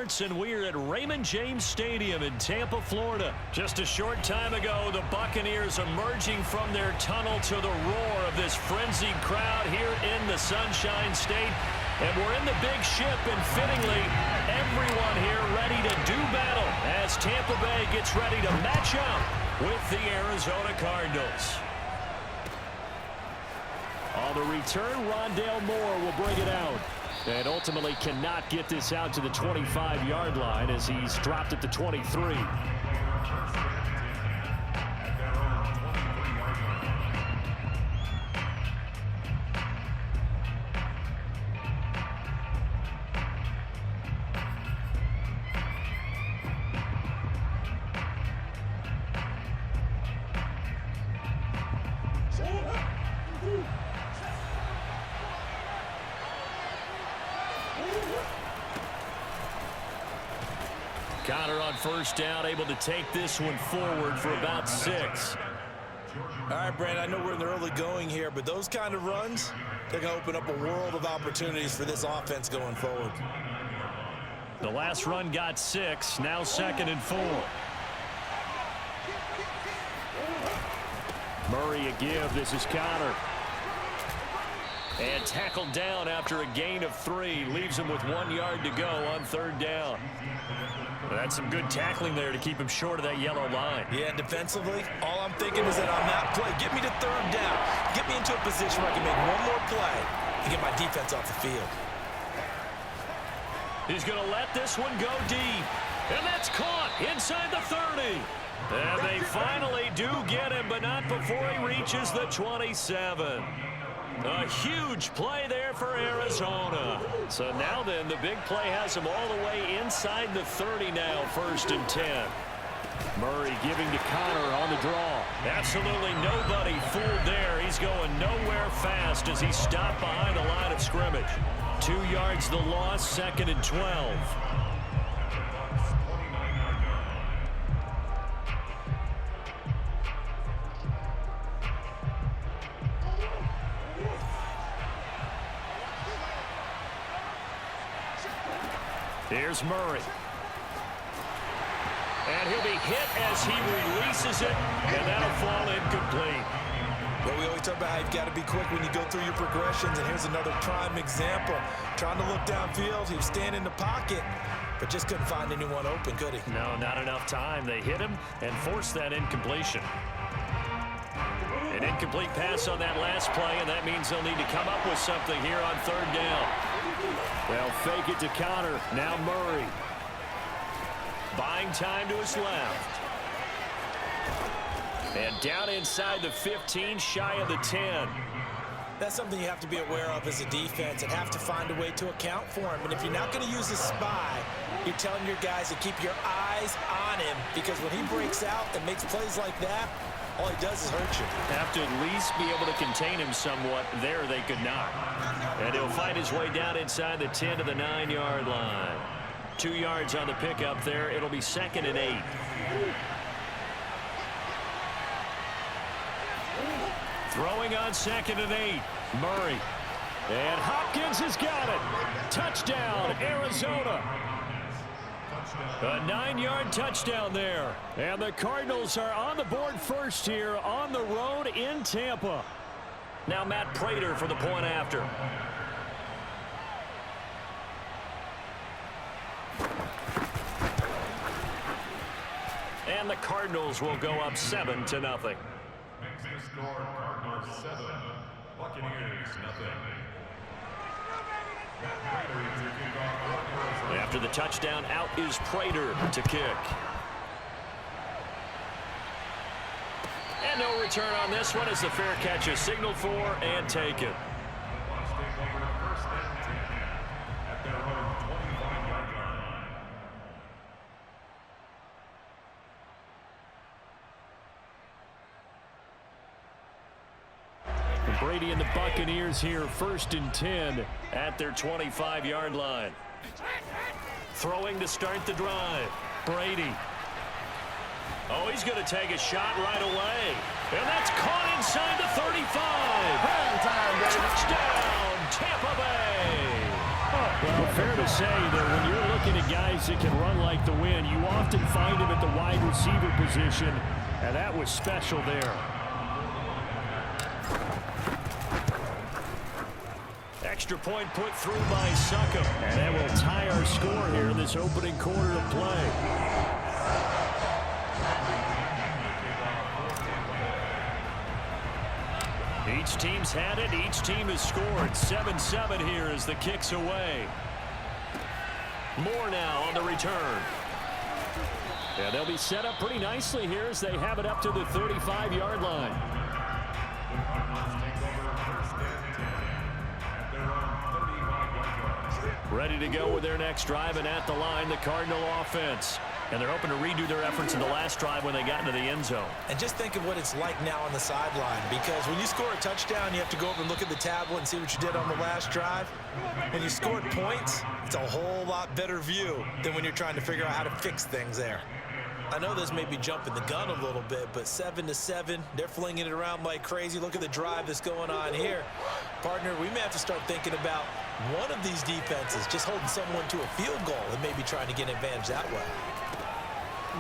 starts, and we're at Raymond James Stadium in Tampa, Florida. Just a short time ago, the Buccaneers emerging from their tunnel to the roar of this frenzied crowd here in the Sunshine State. And we're in the big ship, and fittingly, everyone here ready to do battle as Tampa Bay gets ready to match up with the Arizona Cardinals. On the return, Rondale Moore will bring it out. And ultimately cannot get this out to the 25-yard line as he's dropped at the 23. Connor on first down, able to take this one forward for about 6. All right, Brandon, I know we're in the early going here, but those kind of runs, they're going to open up a world of opportunities for this offense going forward. The last run got 6, now 2nd and 4. Murray a give, this is Connor. And tackled down after a gain of 3, leaves him with 1 yard to go on 3rd down. Well, that's some good tackling there to keep him short of that yellow line. Yeah, and defensively, all I'm thinking is that on that play, get me to 3rd down. Get me into a position where I can make one more play and get my defense off the field. He's going to let this one go deep. And that's caught inside the 30. And they finally do get him, but not before he reaches the 27. A huge play there for Arizona. So now then, the big play has him all the way inside the 30 now, 1st and 10. Murray giving to Connor on the draw. Absolutely nobody fooled there. He's going nowhere fast as he stopped behind the line of scrimmage. 2 yards the loss, 2nd and 12. Here's Murray. And he'll be hit as he releases it, and that'll fall incomplete. Well, we always talk about how you've got to be quick when you go through your progressions, and here's another prime example. Trying to look downfield, he was standing in the pocket, but just couldn't find anyone open, could he? No, not enough time. They hit him and forced that incompletion. An incomplete pass on that last play, and that means they'll need to come up with something here on 3rd down. They'll fake it to Connor. Now Murray. Buying time to his left. And down inside the 15, shy of the 10. That's something you have to be aware of as a defense and have to find a way to account for him. And if you're not going to use a spy, you're telling your guys to keep your eyes on him, because when he breaks out and makes plays like that, all he does is hurt you. Have to at least be able to contain him somewhat. There they could not. And he'll find his way down inside the 10 to the 9-yard line. 2 yards on the pickup there. It'll be 2nd and 8. Throwing on 2nd and 8. Murray. And Hopkins has got it. Touchdown, Arizona. A 9-yard touchdown there. And the Cardinals are on the board first here on the road in Tampa. Now Matt Prater for the point after. And the Cardinals will go up 7-0. Makes the score Cardinals 7, Buccaneers nothing. After the touchdown, out is Prater to kick. And no return on this one as the fair catch is signaled for and taken. Brady and the Buccaneers here, 1st and 10 at their 25-yard line. Throwing to start the drive. Brady. Oh, he's going to take a shot right away. And that's caught inside the 35. Time, baby. Touchdown, Tampa Bay. Oh, well, Well, fair to say that when you're looking at guys that can run like the wind, you often find them at the wide receiver position, and that was special there. Extra point put through by Succop. And that will tie our score here in this opening quarter of play. Each team's had it. Each team has scored. 7-7 here as the kick's away. Moore now on the return. Yeah, they'll be set up pretty nicely here as they have it up to the 35-yard line. Ready to go with their next drive, and at the line, the Cardinal offense. And they're hoping to redo their efforts in the last drive when they got into the end zone. And just think of what it's like now on the sideline, because when you score a touchdown, you have to go over and look at the tablet and see what you did on the last drive. When you scored points, it's a whole lot better view than when you're trying to figure out how to fix things there. I know this may be jumping the gun a little bit, but 7-7, they're flinging it around like crazy. Look at the drive that's going on here. Partner, we may have to start thinking about one of these defenses just holding someone to a field goal and maybe trying to get an advantage that way.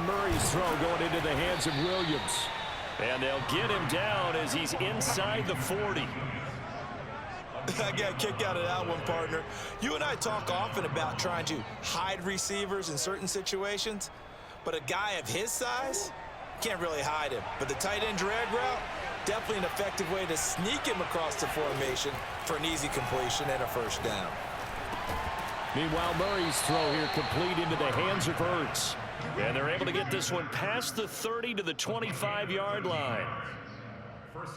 Murray's throw going into the hands of Williams. And they'll get him down as he's inside the 40. I got a kick out of that one, partner. You and I talk often about trying to hide receivers in certain situations, but a guy of his size can't really hide him. But the tight end drag route, definitely an effective way to sneak him across the formation for an easy completion and a first down. Meanwhile, Murray's throw here complete into the hands of Ertz. And they're able to get this one past the 30 to the 25-yard line.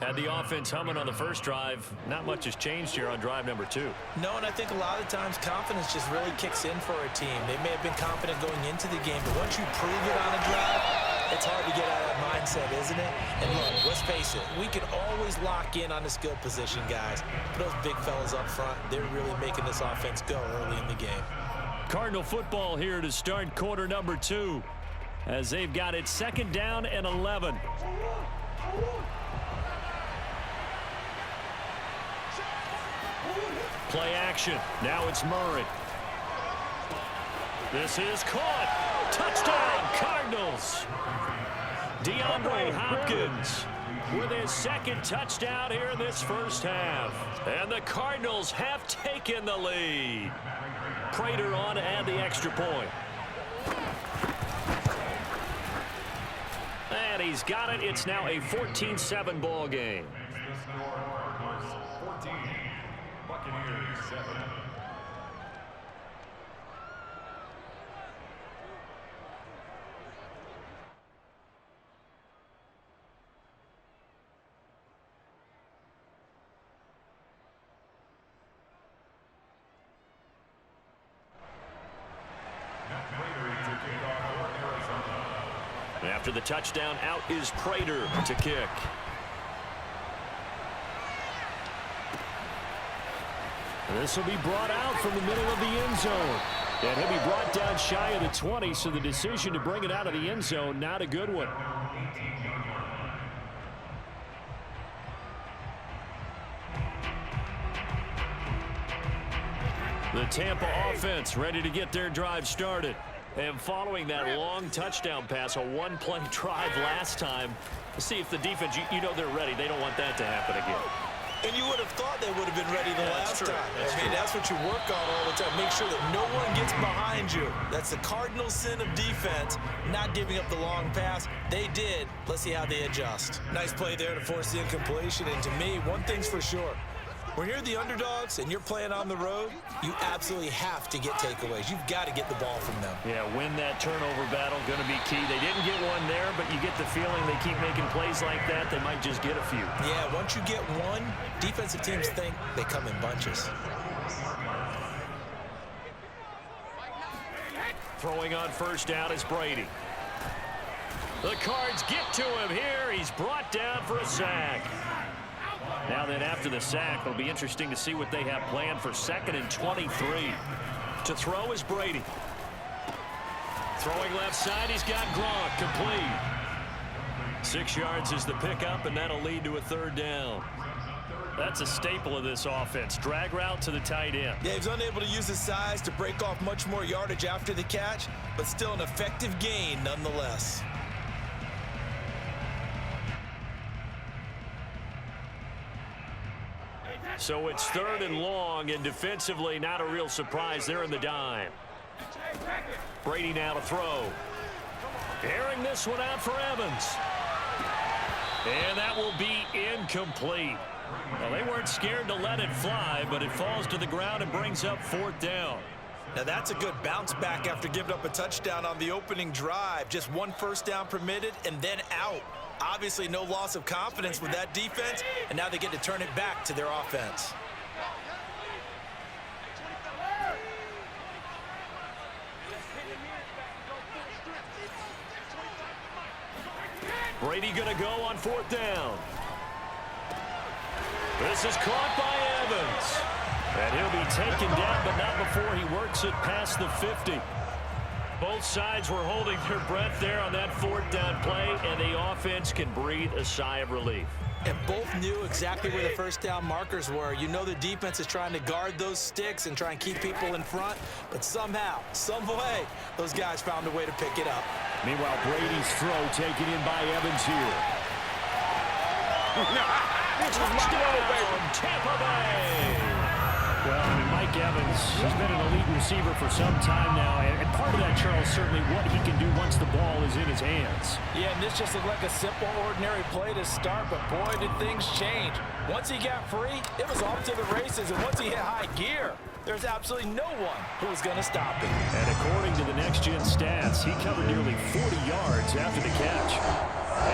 Had the offense humming on the first drive. Not much has changed here on drive number 2. No, and I think a lot of times confidence just really kicks in for a team. They may have been confident going into the game, but once you prove it on a drive, it's hard to get out of that mindset, isn't it? And look, let's face it, we can always lock in on the skill position, guys. But those big fellas up front, they're really making this offense go early in the game. Cardinal football here to start quarter number 2 as they've got it 2nd down and 11. Play action. Now it's Murray. This is caught. Touchdown, Cardinals. DeAndre Hopkins with his 2nd touchdown here in this first half. And the Cardinals have taken the lead. Prater on to add the extra point. And he's got it. It's now a 14-7 ball game. 14, Buccaneers 7. After the touchdown, out is Prater to kick. This will be brought out from the middle of the end zone. And he'll be brought down shy of the 20, so the decision to bring it out of the end zone, not a good one. The Tampa offense ready to get their drive started. And following that long touchdown pass, a one-play drive last time, let's see if the defense, you know they're ready. They don't want that to happen again. And you would have thought they would have been ready the last time. I mean, that's what you work on all the time. Make sure that no one gets behind you. That's the cardinal sin of defense, not giving up the long pass. They did. Let's see how they adjust. Nice play there to force the incompletion. And to me, one thing's for sure. When you're the underdogs and you're playing on the road, you absolutely have to get takeaways. You've got to get the ball from them. Yeah, win that turnover battle, going to be key. They didn't get one there, but you get the feeling they keep making plays like that, they might just get a few. Yeah, once you get one, defensive teams think they come in bunches. Throwing on first down is Brady. The Cards get to him here. He's brought down for a sack. Now then, after the sack, it'll be interesting to see what they have planned for 2nd and 23. To throw is Brady. Throwing left side, he's got Gronk, complete. 6 yards is the pickup, and that'll lead to a 3rd down. That's a staple of this offense. Drag route to the tight end. Yeah, he's unable to use his size to break off much more yardage after the catch, but still an effective gain nonetheless. So it's 3rd and long, and defensively not a real surprise there in the dime. Brady now to throw. Airing this one out for Evans. And that will be incomplete. Well, they weren't scared to let it fly, but it falls to the ground and brings up 4th down. Now that's a good bounce back after giving up a touchdown on the opening drive. Just 1 first down permitted and then out. Obviously no loss of confidence with that defense, and now they get to turn it back to their offense. Brady going to go on 4th down. This is caught by Evans. And he'll be taken down, but not before he works it past the 50. Both sides were holding their breath there on that 4th down play, and the offense can breathe a sigh of relief. And both knew exactly where the first down markers were. You know the defense is trying to guard those sticks and try and keep people in front, but somehow, some way, those guys found a way to pick it up. Meanwhile, Brady's throw taken in by Evans here. Touchdown, Tampa Bay! Well, I mean, Mike Evans has been an elite receiver for some time now, and part of that, Charles, certainly what he can do once the ball is in his hands. Yeah, and this just looked like a simple, ordinary play to start, but boy, did things change. Once he got free, it was off to the races, and once he hit high gear, there's absolutely no one who was going to stop him. And according to the next-gen stats, he covered nearly 40 yards after the catch.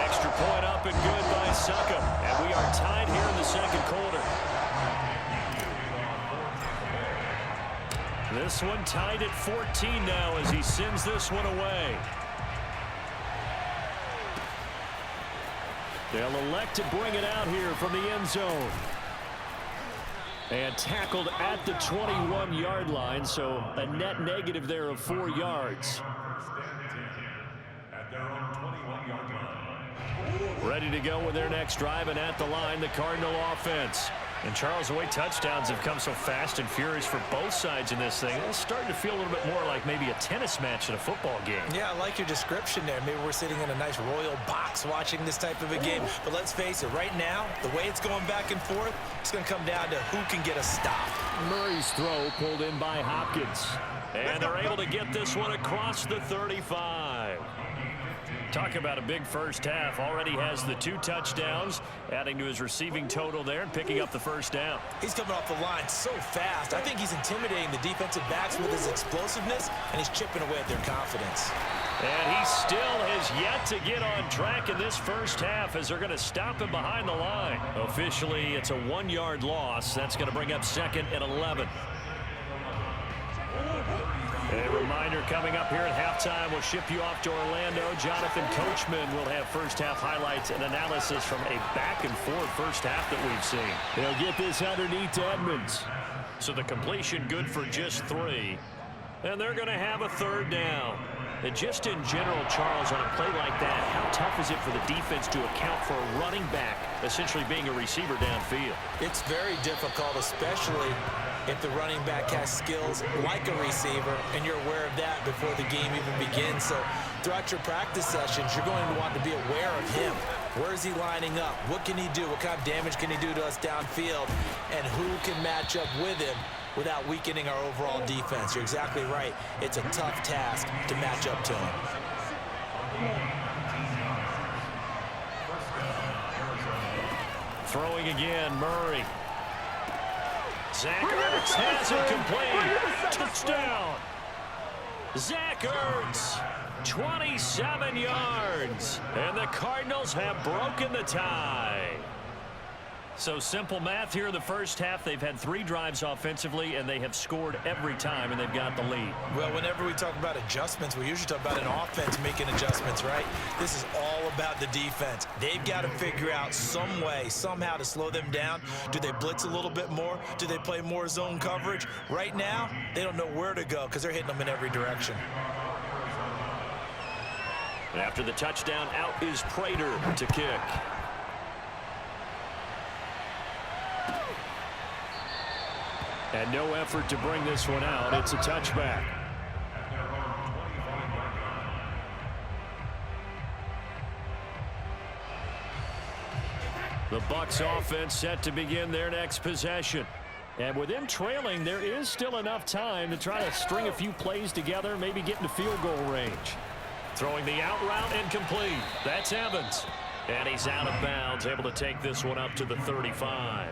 Extra point up and good by Suckham, and we are tied here in the 2nd quarter. This one tied at 14 now as he sends this one away. They'll elect to bring it out here from the end zone. And tackled at the 21-yard line, so a net negative there of 4 yards. At their own 21-yard line. Ready to go with their next drive, and at the line, the Cardinal offense. And Charles, the way touchdowns have come so fast and furious for both sides in this thing, it's starting to feel a little bit more like maybe a tennis match in a football game. Yeah, I like your description there. Maybe we're sitting in a nice royal box watching this type of a game. But let's face it, right now, the way it's going back and forth, it's going to come down to who can get a stop. Murray's throw pulled in by Hopkins. And they're able to get this one across the 35. Talk about a big first half. Already has the 2 touchdowns, adding to his receiving total there and picking up the first down. He's coming off the line so fast. I think he's intimidating the defensive backs with his explosiveness, and he's chipping away at their confidence. And he still has yet to get on track in this first half as they're going to stop him behind the line. Officially, it's a 1-yard loss. That's going to bring up 2nd and 11. A reminder coming up here at halftime, we'll ship you off to Orlando. Jonathan Coachman will have first half highlights and analysis from a back-and-forth first half that we've seen. They'll get this underneath to Edmonds. So the completion good for just 3. And they're going to have a 3rd down. And just in general, Charles, on a play like that, how tough is it for the defense to account for a running back essentially being a receiver downfield? It's very difficult, especially if the running back has skills like a receiver, and you're aware of that before the game even begins. So throughout your practice sessions, you're going to want to be aware of him. Where is he lining up? What can he do? What kind of damage can he do to us downfield? And who can match up with him without weakening our overall defense? You're exactly right. It's a tough task to match up to him. Throwing again, Murray. Zach Ertz has it complete. Touchdown. Zach Ertz, 27 yards. And the Cardinals have broken the tie. So simple math here in the first half. They've had 3 drives offensively, and they have scored every time, and they've got the lead. Well, whenever we talk about adjustments, we usually talk about an offense making adjustments, right? This is all about the defense. They've got to figure out some way, somehow to slow them down. Do they blitz a little bit more? Do they play more zone coverage? Right now, they don't know where to go because they're hitting them in every direction. After the touchdown, out is Prater to kick. And no effort to bring this one out. It's a touchback. The Bucs offense set to begin their next possession. And with them trailing, there is still enough time to try to string a few plays together, maybe get into field goal range. Throwing the out route and complete. That's Evans. And he's out of bounds, able to take this one up to the 35.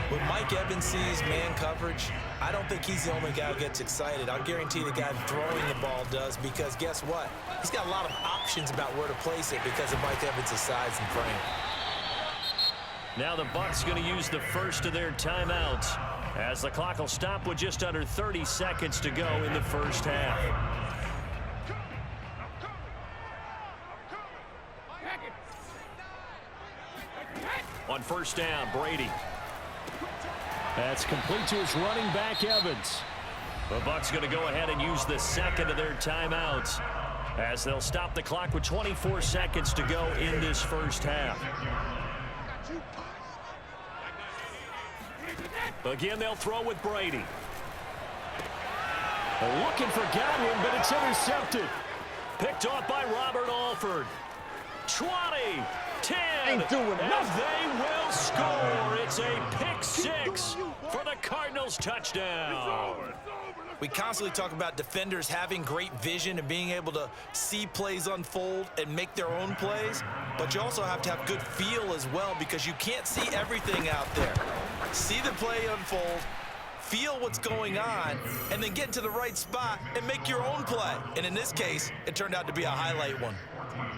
When Mike Evans sees man coverage, I don't think he's the only guy who gets excited. I'll guarantee the guy throwing the ball does, because guess what? He's got a lot of options about where to place it because of Mike Evans' size and frame. Now the Bucs going to use the first of their timeouts as the clock will stop with just under 30 seconds to go in the first half. On first down, Brady. That's complete to his running back, Evans. The Bucs going to go ahead and use the second of their timeouts as they'll stop the clock with 24 seconds to go in this first half. Again, they'll throw with Brady. Looking for Godwin, but it's intercepted. Picked off by Robert Alford. 20, 10, and they will score. It's a pick six for the Cardinals touchdown. We constantly talk about defenders having great vision and being able to see plays unfold and make their own plays, but you also have to have good feel as well, because you can't see everything out there. See the play unfold, feel what's going on, and then get into the right spot and make your own play. And in this case, it turned out to be a highlight one.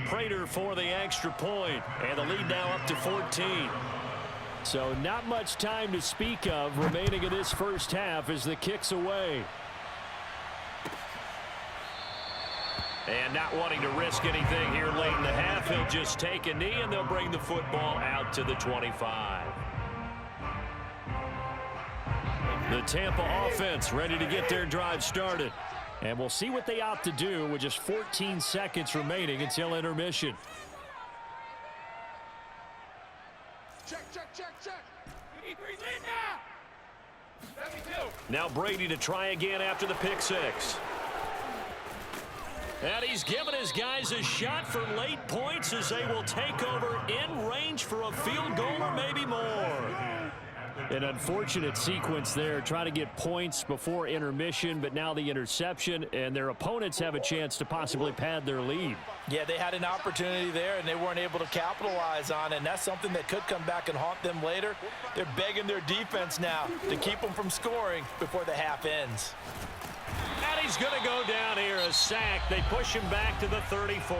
Prater for the extra point, and the lead now up to 14. So not much time to speak of remaining in this first half as the kick's away. And not wanting to risk anything here late in the half, he'll just take a knee, and they'll bring the football out to the 25. The Tampa offense ready to get their drive started. And we'll see what they opt to do with just 14 seconds remaining until intermission. Check. Now Brady to try again after the pick six. And he's given his guys a shot for late points as they will take over in range for a field goal or maybe more. An unfortunate sequence there, trying to get points before intermission, but now the interception, and their opponents have a chance to possibly pad their lead. Yeah, they had an opportunity there, and they weren't able to capitalize on it, and that's something that could come back and haunt them later. They're begging their defense now to keep them from scoring before the half ends. And he's going to go down here, a sack. They push him back to the 34.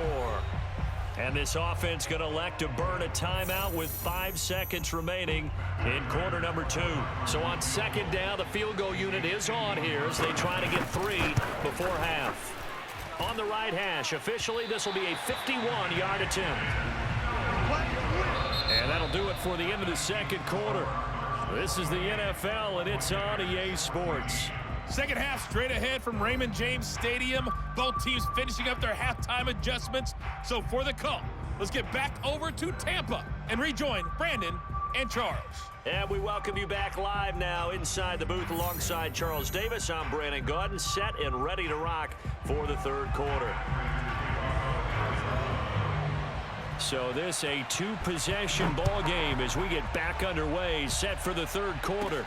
And this offense going to elect to burn a timeout with 5 seconds remaining in quarter number 2. So on second down, the field goal unit is on here as they try to get 3 before half. On the right hash, officially, this will be a 51-yard attempt. And that'll do it for the end of the second quarter. This is the NFL, and it's on EA Sports. Second half straight ahead from Raymond James Stadium. Both teams finishing up their halftime adjustments. So for the call, let's get back over to Tampa and rejoin Brandon and Charles. And we welcome you back live now inside the booth alongside Charles Davis. I'm Brandon Gaudin, set and ready to rock for the third quarter. So this a 2-possession ball game as we get back underway, set for the third quarter.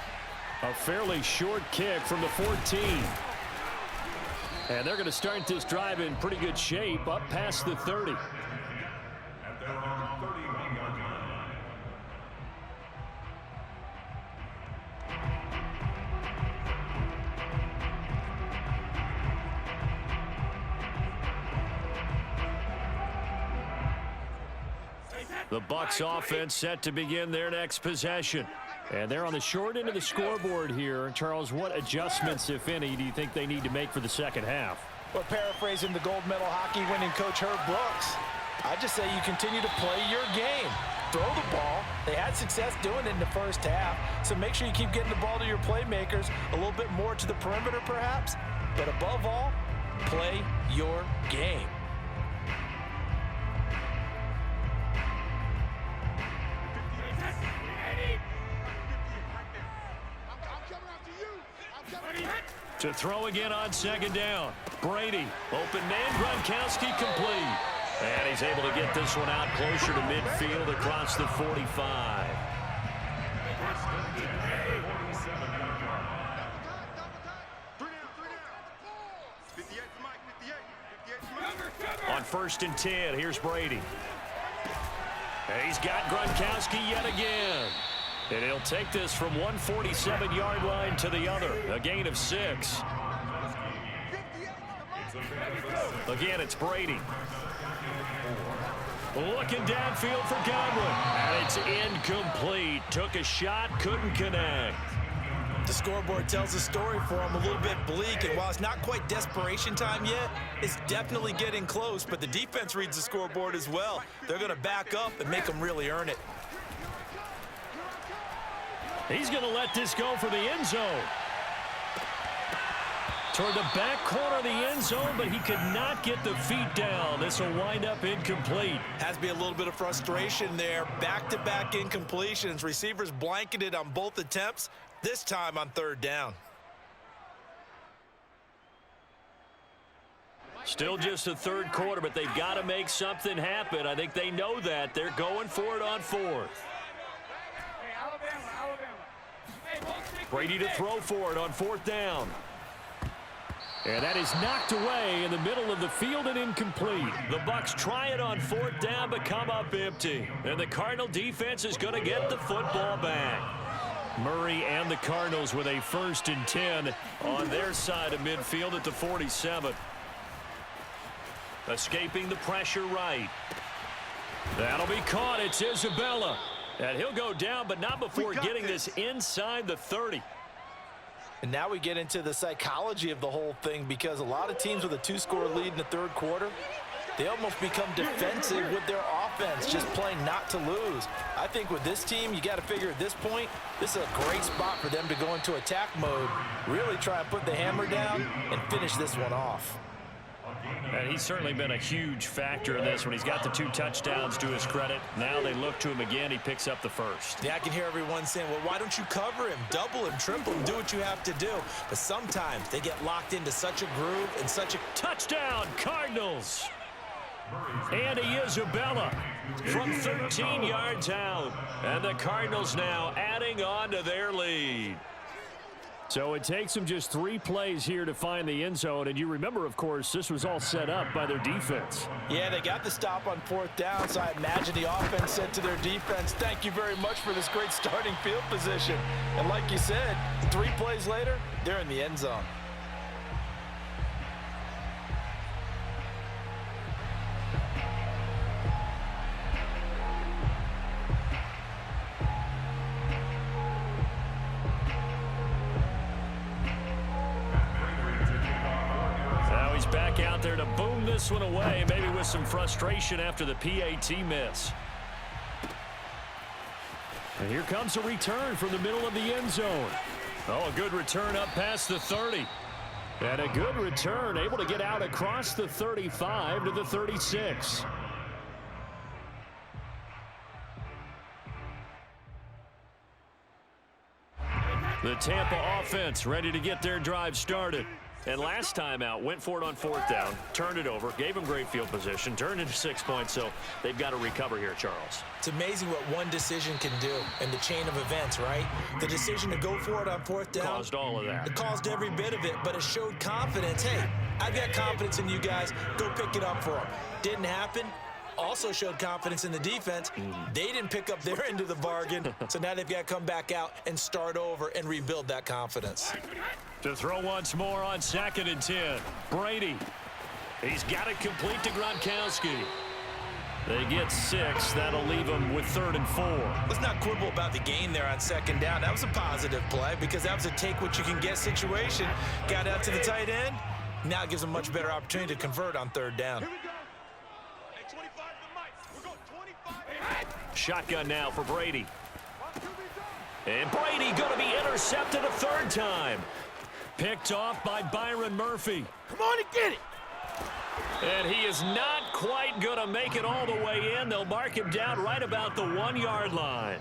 A fairly short kick from the 14. And they're going to start this drive in pretty good shape, up past the 30. At their own 31-yard line. The Bucs offense set to begin their next possession. And they're on the short end of the scoreboard here. Charles, what adjustments, if any, do you think they need to make for the second half? Well, paraphrasing the gold medal hockey winning coach Herb Brooks, I just say you continue to play your game. Throw the ball. They had success doing it in the first half, so make sure you keep getting the ball to your playmakers, a little bit more to the perimeter perhaps, but above all, play your game. To throw again on second down. Brady, open man, Gronkowski complete. And he's able to get this one out closer to midfield across the 45. On 1st and 10, here's Brady. And he's got Gronkowski yet again. And he'll take this from 147-yard line to the other. A gain of 6. Again, it's Brady. Looking downfield for Godwin. And it's incomplete. Took a shot, couldn't connect. The scoreboard tells a story for him, a little bit bleak, and while it's not quite desperation time yet, it's definitely getting close, but the defense reads the scoreboard as well. They're going to back up and make them really earn it. He's going to let this go for the end zone. Toward the back corner of the end zone, but he could not get the feet down. This will wind up incomplete. Has to be a little bit of frustration there. Back-to-back incompletions. Receivers blanketed on both attempts, this time on 3rd down. Still just the 3rd quarter, but they've got to make something happen. I think they know that. They're going for it on 4th. Brady to throw for it on 4th down. And that is knocked away in the middle of the field and incomplete. The Bucs try it on 4th down, but come up empty. And the Cardinal defense is going to get the football back. Murray and the Cardinals with a 1st and 10 on their side of midfield at the 47. Escaping the pressure right. That'll be caught. It's Isabella. And he'll go down, but not before getting this inside the 30. And now we get into the psychology of the whole thing, because a lot of teams with a 2-score lead in the 3rd quarter, they almost become defensive with their offense, just playing not to lose. I think with this team, you got to figure at this point, this is a great spot for them to go into attack mode, really try and put the hammer down and finish this one off. And he's certainly been a huge factor in this when he's got the 2 touchdowns to his credit. Now they look to him again. He picks up the 1st. Yeah, I can hear everyone saying, well, why don't you cover him, double him, triple him, do what you have to do. But sometimes they get locked into such a groove and such a... Touchdown, Cardinals! Andy Isabella from 13 yards out. And the Cardinals now adding on to their lead. So it takes them just 3 plays here to find the end zone. And you remember, of course, this was all set up by their defense. Yeah, they got the stop on 4th down, so I imagine the offense said to their defense, thank you very much for this great starting field position. And like you said, 3 plays later, they're in the end zone. Back out there to boom this one away, maybe with some frustration after the PAT miss. And here comes a return from the middle of the end zone. Oh, a good return up past the 30. And a good return, able to get out across the 35 to the 36. The Tampa offense ready to get their drive started. And last time out, went for it on 4th down, turned it over, gave them great field position, turned into 6 points, so they've got to recover here, Charles. It's amazing what one decision can do in the chain of events, right? The decision to go for it on 4th down. Caused all of that. It caused every bit of it, but it showed confidence. Hey, I've got confidence in you guys. Go pick it up for them. Didn't happen. Also showed confidence in the defense. They didn't pick up their end of the bargain, so now they've got to come back out and start over and rebuild that confidence. To throw once more on 2nd and 10. Brady. He's got it complete to Gronkowski. They get 6. That'll leave them with 3rd and 4. Let's not quibble about the gain there on 2nd down. That was a positive play because that was a take-what-you-can-get situation. Got out to the tight end. Now it gives them a much better opportunity to convert on 3rd down. Shotgun now for Brady. And Brady going to be intercepted a 3rd time. Picked off by Byron Murphy. Come on and get it. And he is not quite going to make it all the way in. They'll mark him down right about the 1-yard line.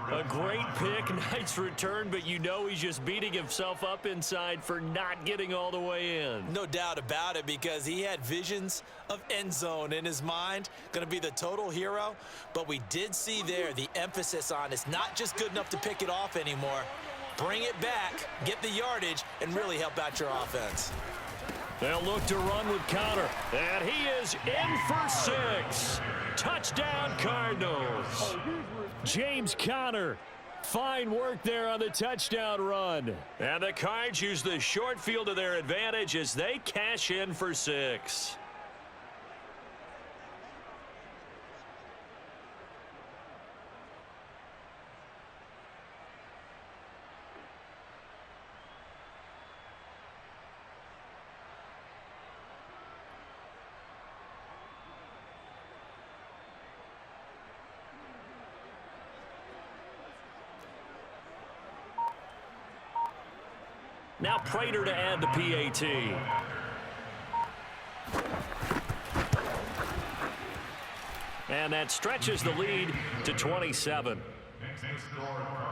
A great pick, nice return, but you know he's just beating himself up inside for not getting all the way in. No doubt about it, because he had visions of end zone in his mind. Going to be the total hero. But we did see there the emphasis on it's not just good enough to pick it off anymore. Bring it back, get the yardage, and really help out your offense. They'll look to run with Connor, and he is in for 6. Touchdown, Cardinals. James Conner, fine work there on the touchdown run. And the Cards use the short field to their advantage as they cash in for 6. Now Prater to add the PAT. And that stretches the lead to 27. Next to score,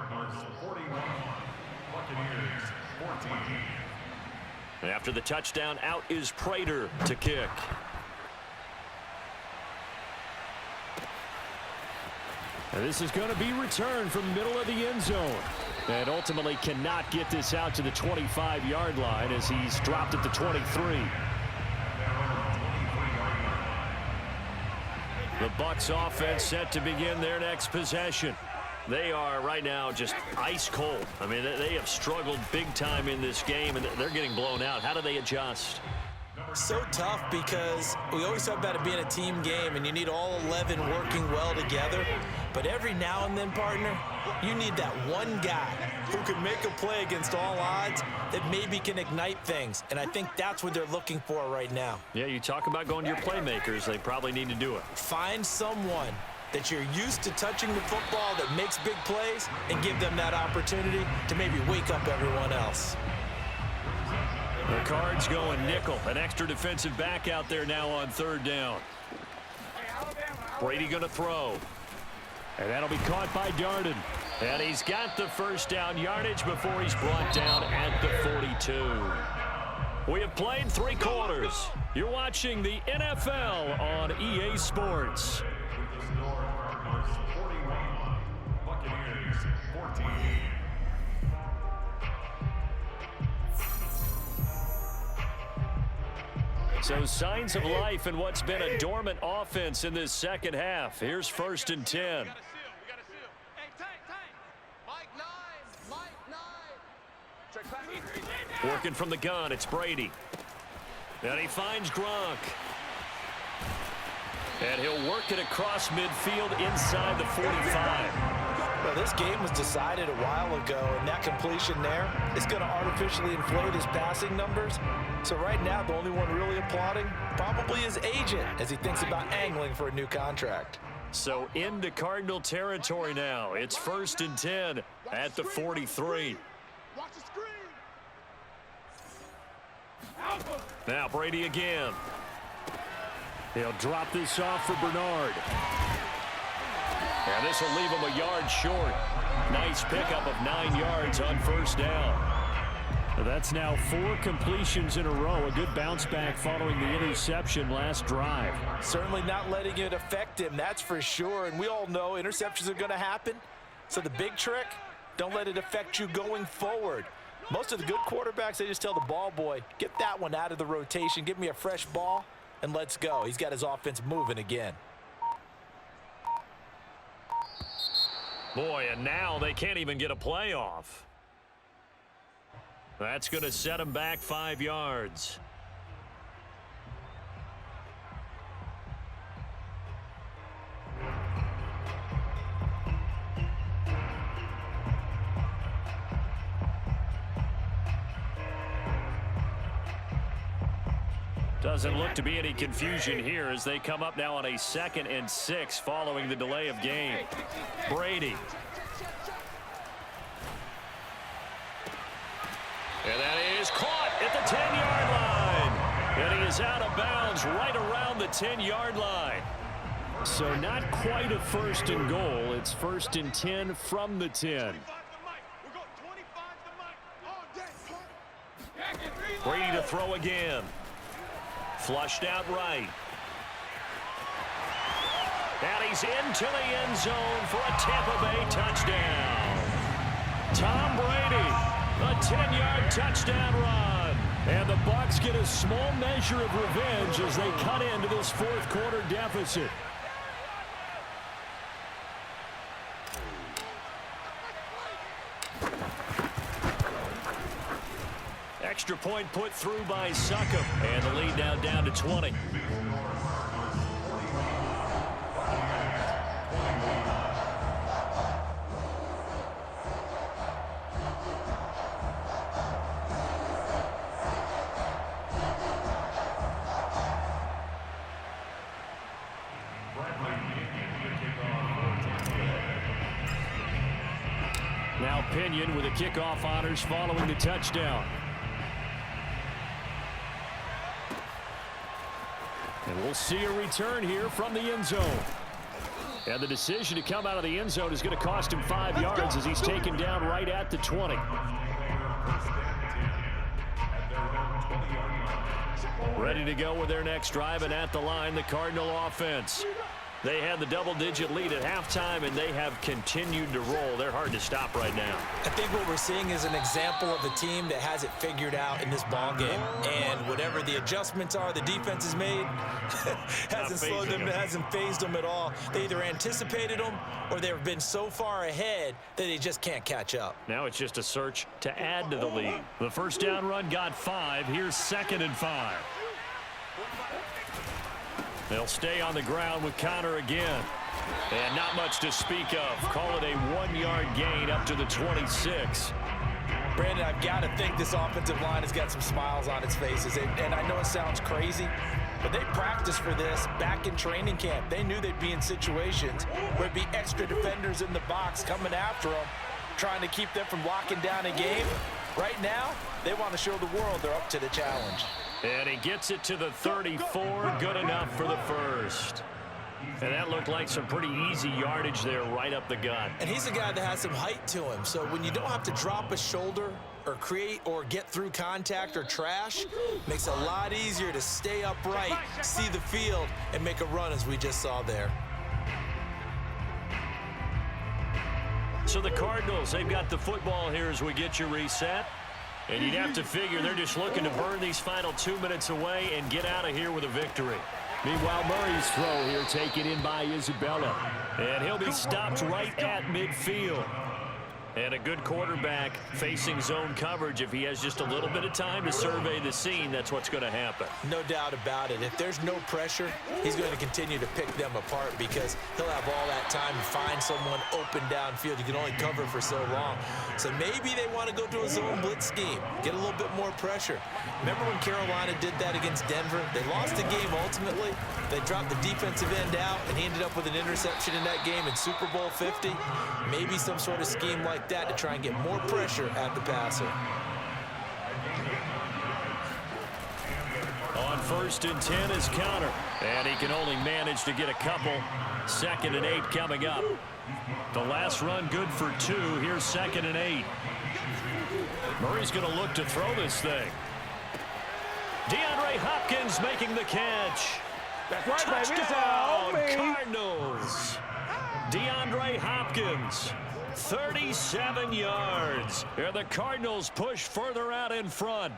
Cardinals 41, Buccaneers 14. After the touchdown, out is Prater to kick. And this is going to be returned from the middle of the end zone. And ultimately cannot get this out to the 25-yard line as he's dropped at the 23. The Bucs offense set to begin their next possession. They are right now just ice cold. I mean, they have struggled big time in this game, and they're getting blown out. How do they adjust? So tough, because we always talk about it being a team game and you need all 11 working well together. But every now and then, partner, you need that one guy who can make a play against all odds that maybe can ignite things. And I think that's what they're looking for right now. Yeah, you talk about going to your playmakers. They probably need to do it. Find someone that you're used to touching the football that makes big plays and give them that opportunity to maybe wake up everyone else. The Cards going nickel. An extra defensive back out there now on 3rd down. Brady going to throw. And that'll be caught by Darden. And he's got the first down yardage before he's brought down at the 42. We have played 3 quarters. You're watching the NFL on EA Sports. With the score, Cardinals 41, Buccaneers 14. So signs of life in what's been a dormant offense in this second half. Here's 1st and 10. We got a seal. Hey, Tank. Mike 9. Working from the gun, it's Brady. And he finds Gronk. And he'll work it across midfield inside the 45. Well, this game was decided a while ago, and that completion there is going to artificially inflate his passing numbers. So right now, the only one really applauding probably his agent as he thinks about angling for a new contract. So into Cardinal territory now. It's 1st and 10 at the 43. Watch the screen. Now Brady again. He'll drop this off for Bernard. And this will leave him a yard short. Nice pickup of 9 yards on 1st down. That's now 4 completions in a row. A good bounce back following the interception last drive. Certainly not letting it affect him, that's for sure. And we all know interceptions are going to happen. So the big trick, don't let it affect you going forward. Most of the good quarterbacks, they just tell the ball boy, get that one out of the rotation, give me a fresh ball, and let's go. He's got his offense moving again. Boy, and now they can't even get a playoff. That's going to set him back 5 yards. Doesn't look to be any confusion here as they come up now on a 2nd and 6 following the delay of game. Brady. And that is caught at the 10-yard line. And he is out of bounds right around the 10-yard line. So not quite a first and goal. It's first and 10 from the 10. Brady to throw again. Flushed out right. And he's into the end zone for a Tampa Bay touchdown. Tom Brady, a 10-yard touchdown run. And the Bucs get a small measure of revenge as they cut into this fourth quarter deficit. Extra point put through by Succop. And the lead now down to 20. Now Pinion with the kickoff honors following the touchdown. And we'll see a return here from the end zone. And the decision to come out of the end zone is going to cost him 5 yards as he's taken down right at the 20. Ready to go with their next drive, and at the line, the Cardinal offense. They had the double-digit lead at halftime, and they have continued to roll. They're hard to stop right now. I think what we're seeing is an example of a team that has it figured out in this ball game. And whatever the adjustments are the defense has made hasn't slowed them, hasn't phased them at all. They either anticipated them or they've been so far ahead that they just can't catch up. Now it's just a search to add to the lead. The first down run got 5. Here's 2nd and 5. They'll stay on the ground with Connor again. And not much to speak of. Call it a 1-yard gain up to the 26. Brandon, I've got to think this offensive line has got some smiles on its faces. And I know it sounds crazy, but they practiced for this back in training camp. They knew they'd be in situations where it'd be extra defenders in the box coming after them, trying to keep them from locking down a game. Right now, they want to show the world they're up to the challenge. And he gets it to the 34. Good enough for the first. And that looked like some pretty easy yardage there right up the gut. And he's a guy that has some height to him. So when you don't have to drop a shoulder or create or get through contact or trash, makes it a lot easier to stay upright, see the field, and make a run as we just saw there. So the Cardinals, they've got the football here as we get you reset. And you'd have to figure they're just looking to burn these final 2 minutes away and get out of here with a victory. Meanwhile, Murray's throw here taken in by Isabella. And he'll be stopped right at midfield. And a good quarterback facing zone coverage. If he has just a little bit of time to survey the scene, that's what's going to happen. No doubt about it. If there's no pressure, he's going to continue to pick them apart because he'll have all that time to find someone open downfield. You can only cover for so long. So maybe they want to go to a zone blitz scheme, get a little bit more pressure. Remember when Carolina did that against Denver? They lost the game ultimately. They dropped the defensive end out, and he ended up with an interception in that game in Super Bowl 50. Maybe some sort of scheme like that to try and get more pressure at the passer. On 1st and 10 is Connor. And he can only manage to get a couple. 2nd and 8 coming up. The last run good for 2. Here's 2nd and 8. Murray's going to look to throw this thing. DeAndre Hopkins making the catch. That's right, Touchdown, baby. Cardinals. DeAndre Hopkins, 37 yards. And the Cardinals push further out in front.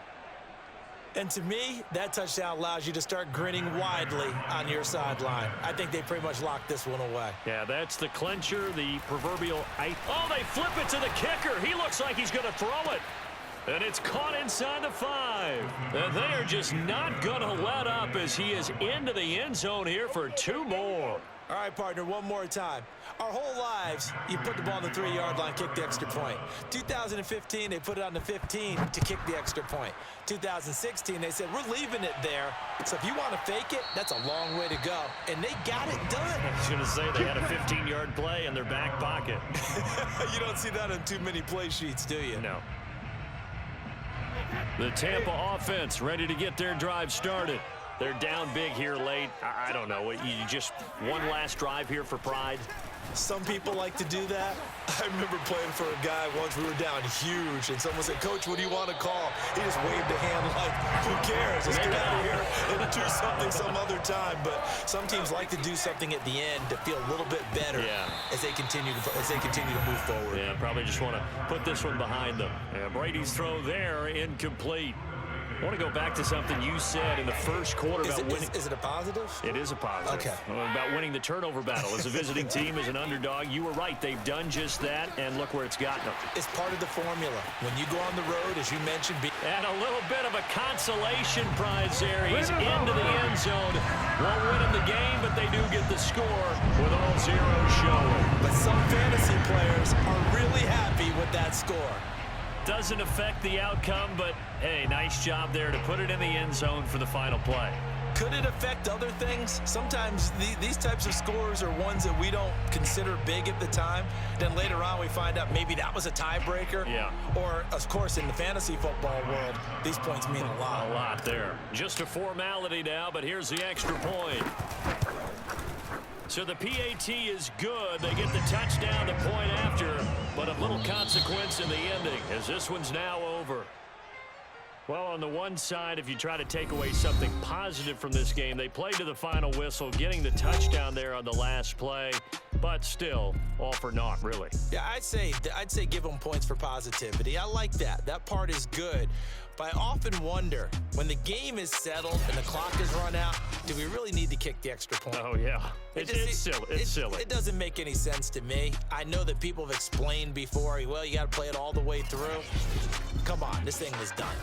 And to me, that touchdown allows you to start grinning widely on your sideline. I think they pretty much locked this one away. Yeah, that's the clincher, the proverbial Oh, they flip it to the kicker. He looks like he's going to throw it. And it's caught inside the 5. And they are just not going to let up as he is into the end zone here for 2 more. All right, partner, one more time. Our whole lives, you put the ball on the 3-yard line, kick the extra point. 2015, they put it on the 15 to kick the extra point. 2016, they said, we're leaving it there. So if you want to fake it, that's a long way to go. And they got it done. I was going to say they had a 15-yard play in their back pocket. You don't see that on too many play sheets, do you? No. The Tampa offense ready to get their drive started. They're down big here late. I don't know. You just one last drive here for pride? Some people like to do that. I remember playing for a guy once. We were down huge, and someone said, "Coach, what do you want to call?" He just waved a hand like, "Who cares? Let's get out of here and do something some other time." But some teams like to do something at the end to feel a little bit better as they continue to move forward. Yeah, probably just want to put this one behind them. Yeah, Brady's throw there, incomplete. I want to go back to something you said in the first quarter about winning. Is it a positive? It is a positive. Okay. About winning the turnover battle. As a visiting team, as an underdog, you were right. They've done just that, and look where it's gotten them. It's part of the formula. When you go on the road, as you mentioned. And a little bit of a consolation prize there. He's into the end zone. Won't win him the game, but they do get the score with all zeros showing. But some fantasy players are really happy with that score. Doesn't affect the outcome, but hey, nice job there to put it in the end zone for the final play. Could it affect other things? Sometimes these types of scores are ones that we don't consider big at the time. Then later on we find out maybe that was a tiebreaker. Yeah. Or, of course, in the fantasy football world, these points mean a lot. A lot there. Just a formality now, but here's the extra point. So the PAT is good. They get the touchdown, the point after, but of little consequence in the ending as this one's now over. Well, on the one side, if you try to take away something positive from this game, they played to the final whistle, getting the touchdown there on the last play, but still, all for naught, really. Yeah, I'd say give them points for positivity. I like that. That part is good. But I often wonder, when the game is settled and the clock is run out, do we really need to kick the extra point? Oh, yeah. It's silly. It's silly. It doesn't make any sense to me. I know that people have explained before, well, you got to play it all the way through. Come on, this thing was done.